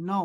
9।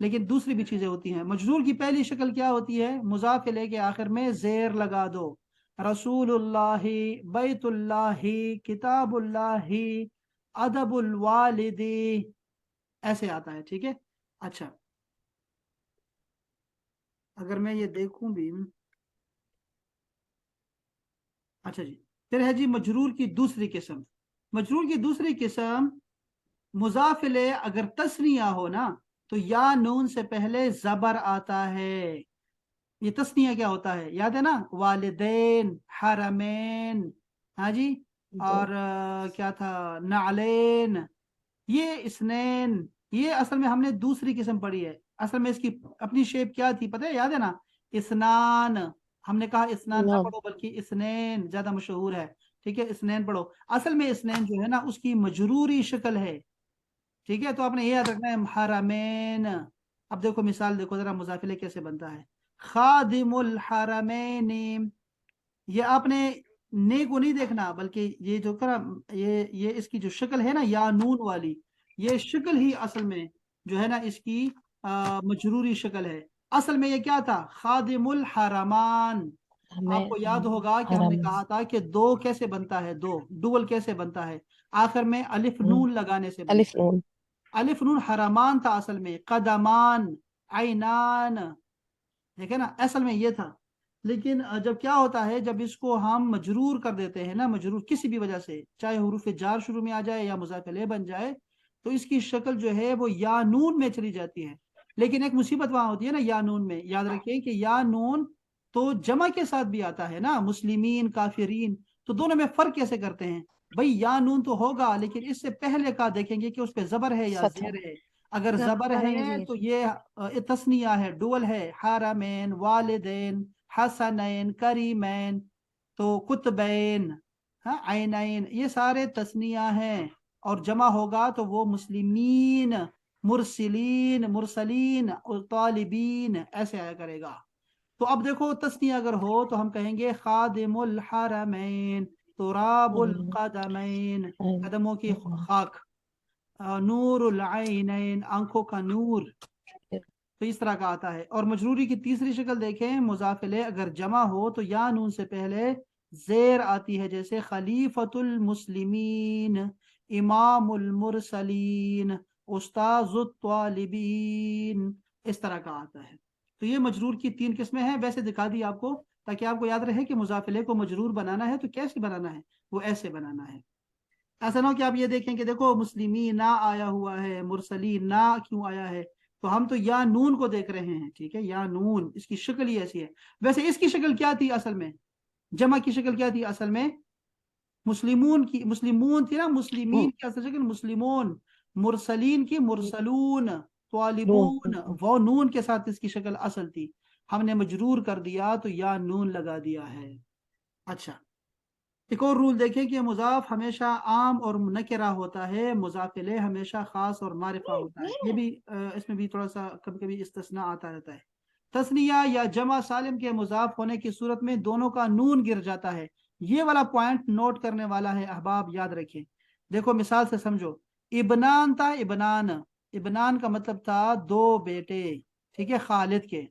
لیکن دوسری بھی چیزیں ہوتی ہیں. مجرور کی پہلی شکل کیا ہوتی ہے؟ مضاف الیہ کے آخر میں زیر لگا دو. رسول اللہ، بیت اللہ، کتاب اللہ، ادب الوالد، ایسے آتا ہے. ٹھیک ہے. اچھا، اگر میں یہ دیکھوں بھی، اچھا جی، پھر ہے جی مجرور کی دوسری قسم. مجرور کی دوسری قسم، مضاف الیہ اگر تثنیہ ہو نا تو یا نون سے پہلے زبر آتا ہے. یہ تثنیہ کیا ہوتا ہے؟ یاد ہے نا، والدین، حرمین، ہاں جی، اور کیا تھا، نعلین، یہ اسنین. یہ اصل میں ہم نے دوسری قسم پڑھی ہے. اصل میں اس کی اپنی شیپ کیا تھی پتہ ہے؟ یاد ہے نا، اسنان. ہم نے کہا اسنان نہ نعم پڑھو بلکہ اسنین زیادہ مشہور ہے. ٹھیک ہے، اسنین پڑھو. اصل میں اسنین جو ہے نا اس کی مجروری شکل ہے. ٹھیک ہے، تو آپ نے یہ یاد رکھنا ہے، حرمین. اب دیکھو مثال دیکھو ذرا، مضاف الیہ کیسے بنتا ہے. خادم الحرمین. یہ آپ نے نے کو نہیں دیکھنا، بلکہ یہ جو کرا، یہ اس کی جو شکل ہے نا یا نون والی، یہ شکل ہی اصل میں جو ہے نا اس کی مجروری شکل ہے. اصل میں یہ کیا تھا؟ خادم الحرمان. آپ کو یاد ہوگا کہ ہم نے حرم کہا تھا کہ دو کیسے بنتا ہے، دو ڈول کیسے بنتا ہے؟ آخر میں الف نون لگانے سے الف بنتا ہے. نون. الف نون حرمان تھا اصل میں، قدمان، عینان. ٹھیک ہے نا، اصل میں یہ تھا. لیکن جب کیا ہوتا ہے، جب اس کو ہم مجرور کر دیتے ہیں نا، مجرور کسی بھی وجہ سے، چاہے حروف جار شروع میں آ جائے یا مضاف الیہ بن جائے، تو اس کی شکل جو ہے وہ یا نون میں چلی جاتی ہے. لیکن ایک مصیبت وہاں ہوتی ہے نا یا نون میں. یاد رکھیں کہ یا نون تو جمع کے ساتھ بھی آتا ہے نا، مسلمین، کافرین. تو دونوں میں فرق کیسے کرتے ہیں بھائی؟ یا نون تو ہوگا لیکن اس سے پہلے کا دیکھیں گے کہ اس پہ زبر ہے یا فتح. زیر ہے. اگر زبر ہے تو یہ تثنیہ ہے، ڈول ہے. حرمین، والدین، حسنین، کریمین، تو قطبین، ہاں، عینین، یہ سارے تثنیہ ہیں. اور جمع ہوگا تو وہ مسلمین، مرسلین، مرسلین اور طالبین، ایسے آیا کرے گا. تو اب دیکھو تثنیہ اگر ہو تو ہم کہیں گے خادم الحرمین، تراب القدمین، قدموں کی خاک، نور العینین، آنکھوں کا نور. تو اس طرح کا آتا ہے. اور مجروری کی تیسری شکل دیکھیں، مضاف الیہ اگر جمع ہو تو یا نون سے پہلے زیر آتی ہے، جیسے خلیفۃ المسلمین، امام المرسلین، استاذ الطالبین، اس طرح کا آتا ہے. تو یہ مجرور کی تین قسمیں ہیں. ویسے دکھا دی آپ کو تاکہ آپ کو یاد رہے کہ مضاف الیہ کو مجرور بنانا ہے تو کیسے بنانا ہے، وہ ایسے بنانا ہے. ایسا نہ ہو کہ آپ یہ دیکھیں کہ دیکھو مسلمین نہ آیا ہوا ہے، مرسلین نہ کیوں آیا ہے؟ تو ہم تو یا نون کو دیکھ رہے ہیں. ٹھیک ہے، یا نون اس کی شکل ہی ایسی ہے. ویسے اس کی شکل کیا تھی اصل میں؟ جمع کی شکل کیا تھی اصل میں؟ مسلمون کی، مسلمون تھی نا، مسلمین کی اصل شکل مسلمون، مرسلین کی مرسلون، طالبون، وہ نون کے ساتھ اس کی شکل اصل تھی. ہم نے مجرور کر دیا تو یا نون لگا دیا ہے. اچھا، ایک اور رول دیکھیں کہ مضاف ہمیشہ عام اور نکرہ ہوتا ہے، مضاف الیہ ہمیشہ خاص اور معرفہ ہوتا ہے. یہ بھی اس میں بھی تھوڑا سا کبھی کبھی استثناء آتا رہتا ہے. تثنیہ یا جمع سالم کے مضاف ہونے کی صورت میں دونوں کا نون گر جاتا ہے. یہ والا پوائنٹ نوٹ کرنے والا ہے احباب، یاد رکھیں. دیکھو مثال سے سمجھو. ابنان تھا، ابنان. ابنان کا مطلب تھا دو بیٹے. ٹھیک ہے، خالد کے.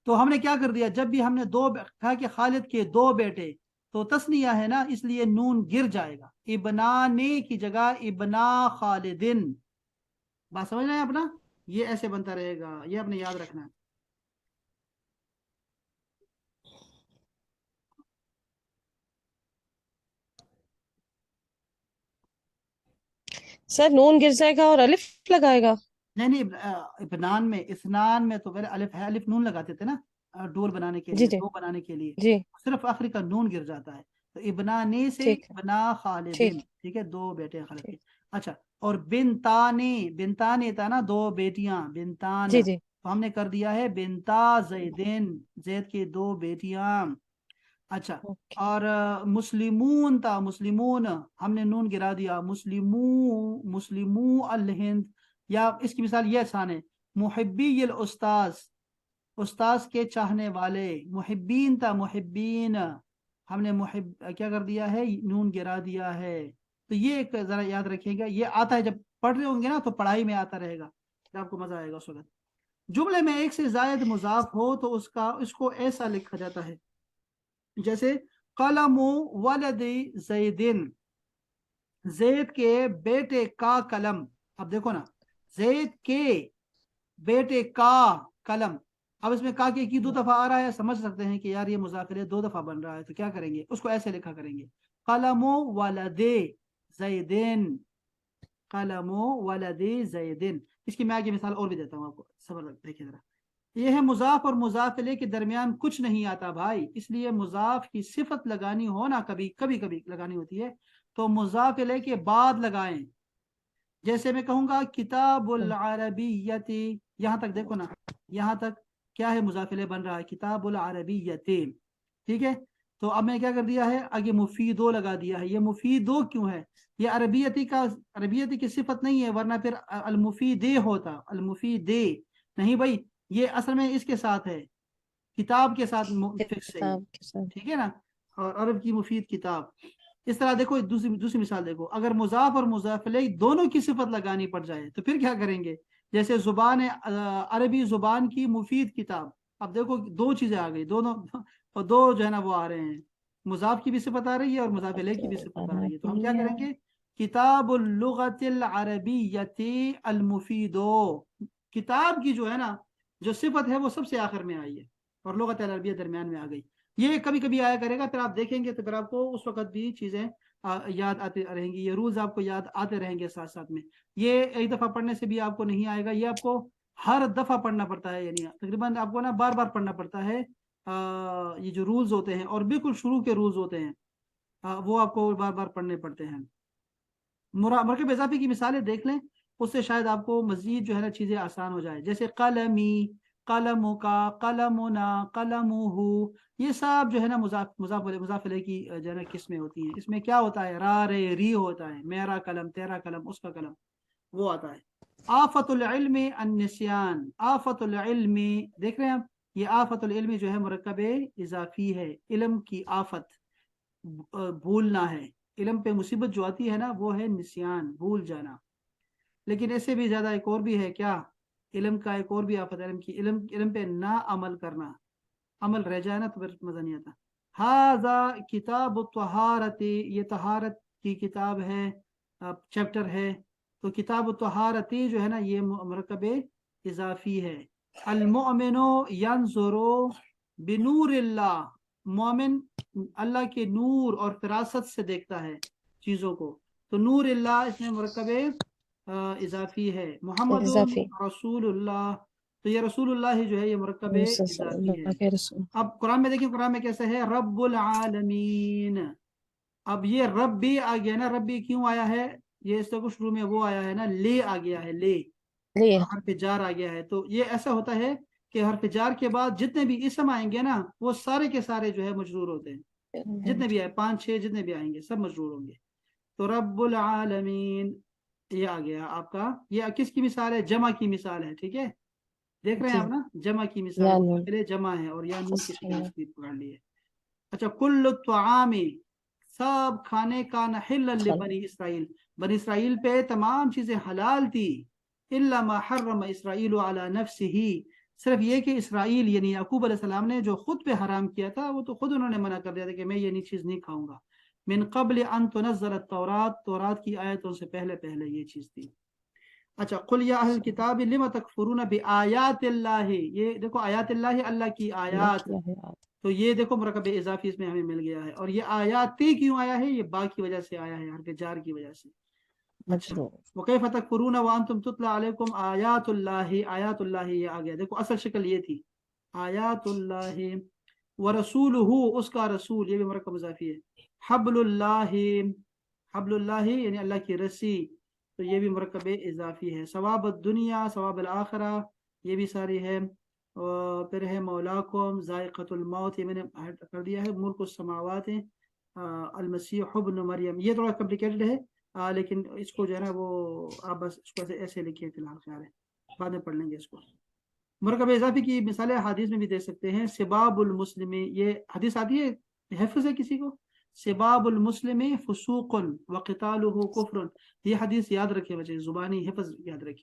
تو ہم نے کیا کر دیا، جب بھی ہم نے کہا کہ خالد کے دو بیٹے، تو تثنیہ ہے نا، اس لیے نون گر جائے گا. ابنانے کی جگہ ابنا خالدن. بات سمجھ رہے ہیں اپنا؟ یہ ایسے بنتا رہے گا، یہ آپ نے یاد رکھنا ہے. سر نون گر جائے گا اور الف لگائے گا؟ نہیں نہیں، ابنان میں، اسنان میں تو پہلے الف ہے، الف نون لگاتے تھے نا ڈول بنانے کے جی لیے، جی دو بنانے کے لیے. جی صرف آخری کا نون گر جاتا ہے. تو ابنانے سے ٹھیک ہے ابنا خالدن. ٹھیک ٹھیک ہے، دو بیٹے ہیں خالد کے. ٹھیک. اچھا، اور بنتانے، بنتانے تھا نا دو بیٹیاں، بنتان. جی جی تو ہم نے کر دیا ہے بنتا زیدن، زید کی دو بیٹیاں. اچھا، اوکے. اور مسلمون تھا، مسلمون، ہم نے نون گرا دیا، مسلمو الہند. یا اس کی مثال یہ آسان ہے، محبی الاستاذ، استاذ کے چاہنے والے. محبین تھا، محبین، ہم نے کیا کر دیا ہے، نون گرا دیا ہے. تو یہ ایک ذرا یاد رکھیے گا، یہ آتا ہے جب پڑھ رہے ہوں گے نا تو پڑھائی میں آتا رہے گا. آپ کو مزہ آئے گا اس وقت. جملے میں ایک سے زائد مضاف ہو تو اس کو ایسا لکھا جاتا ہے جیسے قلم ولد زیدن، زید کے بیٹے کا قلم. اب دیکھو نا، زید کے بیٹے کا قلم. اب اس میں کا کے کی 2 دفعہ آ رہا ہے، سمجھ سکتے ہیں کہ یار یہ مضاف الیہ 2 دفعہ بن رہا ہے، تو کیا کریں گے، اس کو ایسے لکھا کریں گے قلم ولد زیدن، قلم ولد زیدن. اس کی میں آگے مثال اور بھی دیتا ہوں آپ کو، صبر دیکھیں ذرا. یہ ہے مضاف اور مضاف الیہ کے درمیان کچھ نہیں آتا بھائی، اس لیے مضاف کی صفت لگانی ہو نا، کبھی کبھی لگانی ہوتی ہے تو مضاف الیہ کے بعد لگائیں. جیسے میں کہوں گا کتاب العربیت، یہاں تک دیکھو نا، یہاں تک کیا ہے، مضاف الیہ بن رہا ہے کتاب العربیت. ٹھیک ہے، تو اب میں کیا کر دیا ہے، آگے مفیدو لگا دیا ہے. یہ مفیدو کیوں ہے، یہ عربیتی کی صفت نہیں ہے، ورنہ پھر المفیدے ہوتا، المفیدے نہیں بھائی، یہ اصل میں اس کے ساتھ ہے، کتاب کے ساتھ فکس ہے یہ. کتاب کے ساتھ. ٹھیک ہے نا، اور عرب کی مفید کتاب. اس طرح دیکھو دوسری مثال دیکھو، اگر مضاف اور مضاف الیہ دونوں کی صفت لگانی پڑ جائے تو پھر کیا کریں گے، جیسے زبان عربی زبان کی مفید کتاب. اب دیکھو 2 چیزیں آ گئی، دونوں اور 2 جو ہے نا وہ آ رہے ہیں، مضاف کی بھی صفت آ رہی ہے اور مضاف الیہ کی بھی صفت آ رہی ہے. تو ہم کیا کریں گے، کتاب اللغت العربیت المفید. کتاب کی جو ہے نا جو صفت ہے وہ سب سے آخر میں آئی ہے اور لغت العربیہ درمیان میں آ گئی. یہ کبھی کبھی آیا کرے گا، پھر آپ دیکھیں گے تو پھر آپ کو اس وقت بھی چیزیں یاد آتے رہیں گی، یہ رولز آپ کو یاد آتے رہیں گے ساتھ ساتھ میں. یہ ایک دفعہ پڑھنے سے بھی آپ کو نہیں آئے گا، یہ آپ کو ہر دفعہ پڑھنا پڑتا ہے، یعنی تقریباً آپ کو نا بار بار پڑھنا پڑتا ہے. یہ جو رولز ہوتے ہیں اور بالکل شروع کے رولز ہوتے ہیں وہ آپ کو بار بار پڑھنے پڑتے ہیں. مرکب اضافی کی مثالیں دیکھ لیں، اس سے شاید آپ کو مزید جو ہے نا چیزیں آسان ہو جائے. جیسے قلمی، قلم کا، قلمنا، قلمہ، یہ سب جو ہے نا مضاف الیہ کی جو ہے نا قسمیں ہوتی ہیں. اس میں کیا ہوتا ہے، را رے ری ہوتا ہے، میرا قلم، تیرا قلم، اس کا قلم، وہ آتا ہے. آفت العلم النسیان، آفت العلم، دیکھ رہے ہیں آپ، یہ آفت العلم جو ہے مرکب اضافی ہے. علم کی آفت بھولنا ہے، علم پہ مصیبت جو آتی ہے نا وہ ہے نسیان، بھول جانا. لیکن ایسے بھی زیادہ ایک اور بھی ہے، کیا، علم کا ایک اور بھی آفت ہے، علم پہ نہ عمل کرنا، عمل رہ جائے نا تو پھر مزہ نہیں آتا. ہاذا کتاب الطہارت، یہ طہارت کی کتاب ہے، چیپٹر ہے. تو کتاب الطہارت جو ہے نا یہ مرکب اضافی ہے. المؤمن ینظر بنور اللہ، مومن اللہ کے نور اور فراست سے دیکھتا ہے چیزوں کو، تو نور اللہ اس میں مرکب اضافی ہے. محمد اضافی. رسول اللہ، تو یہ رسول اللہ جو ہے یہ مرکب اضافی ہے. اللہ کے رسول. اب قرآن میں دیکھیں، قرآن میں کیسے ہے، رب العالمین. اب یہ رب بھی آ گیا نا، رب بھی کیوں آیا ہے، یہ اس کو شروع میں وہ آیا ہے نا، لے آ گیا ہے، لے لیے. حرف جار آ گیا ہے. تو یہ ایسا ہوتا ہے کہ حرف جار کے بعد جتنے بھی اسم آئیں گے نا وہ سارے کے سارے جو ہے مجرور ہوتے ہیں، جتنے بھی آئے 5 6 جتنے بھی آئیں گے سب مجرور ہوں گے. تو رب العالمین یہ آ گیا آپ کا. یہ کس کی مثال ہے، جمع کی مثال ہے. ٹھیک ہے، دیکھ رہے ہیں جی. آپ نا، جمع کی مثال یا نون. پہلے جمع ہے اور یا نون کی شکل اچھا. اس کی پکڑ لی ہے. اچھا، کل الطعام، سب کھانے کا، حل لبنی اسرائیل، بنی اسرائیل پہ تمام چیزیں حلال تھی. الا ما حرم اسرائیل علی نفسہ، صرف یہ کہ اسرائیل یعنی یعقوب علیہ السلام نے جو خود پہ حرام کیا تھا وہ تو خود انہوں نے منع کر دیا تھا کہ میں یہ چیز نہیں کھاؤں گا. من قبل ان تنزل التورات، تورات کی آیتوں سے پہلے یہ چیز تھی. اچھا، قل یا اہل الکتاب لم تکفرون بآیات اللہ، یہ دیکھو آیات اللہ، اللہ کی آیات، تو یہ دیکھو مرکب اضافی اس میں ہمیں مل گیا ہے. اور یہ آیاتی کیوں آیا ہے، یہ با کی وجہ سے آیا ہے، حرف جار کی وجہ سے. اچھا، وَكَيْفَ تَكْفُرُونَ وَأَنْتُمْ تُتْلَى عَلَيْكُمْ آیات اللہ، آیات اللہ یہ آ گیا. دیکھو اصل شکل یہ تھی، آیات اللہ، ورسولہ، اس کا رسول، یہ بھی مرکب اضافی ہے. حبل اللہ، حبل اللہ یعنی اللہ کی رسی، تو یہ بھی مرکب اضافی ہے. ثواب الدنیا، ثواب الآخرہ، یہ بھی ساری ہے. اور پھر ہے مولاکم، ذائقۃ الموت، یہ میں نے کر دیا ہے. ملک السماوات، المسیح ابن مریم، یہ تھوڑا کمپلیکیٹڈ ہے لیکن اس کو جو ہے نا وہ آپ بس اس کو ایسے لکھیے فی الحال، خیال ہے بعد میں پڑھ لیں گے اس کو. مرکب اضافی کی مثالیں حدیث میں بھی دے سکتے ہیں. سباب المسلم، یہ حدیث آتی ہے، حفظ ہے کسی کو، سباب المسلم فسوق وقتالہ کفر، یہ حدیث یاد رکھے بچے، زبانی حفظ یاد رکھے.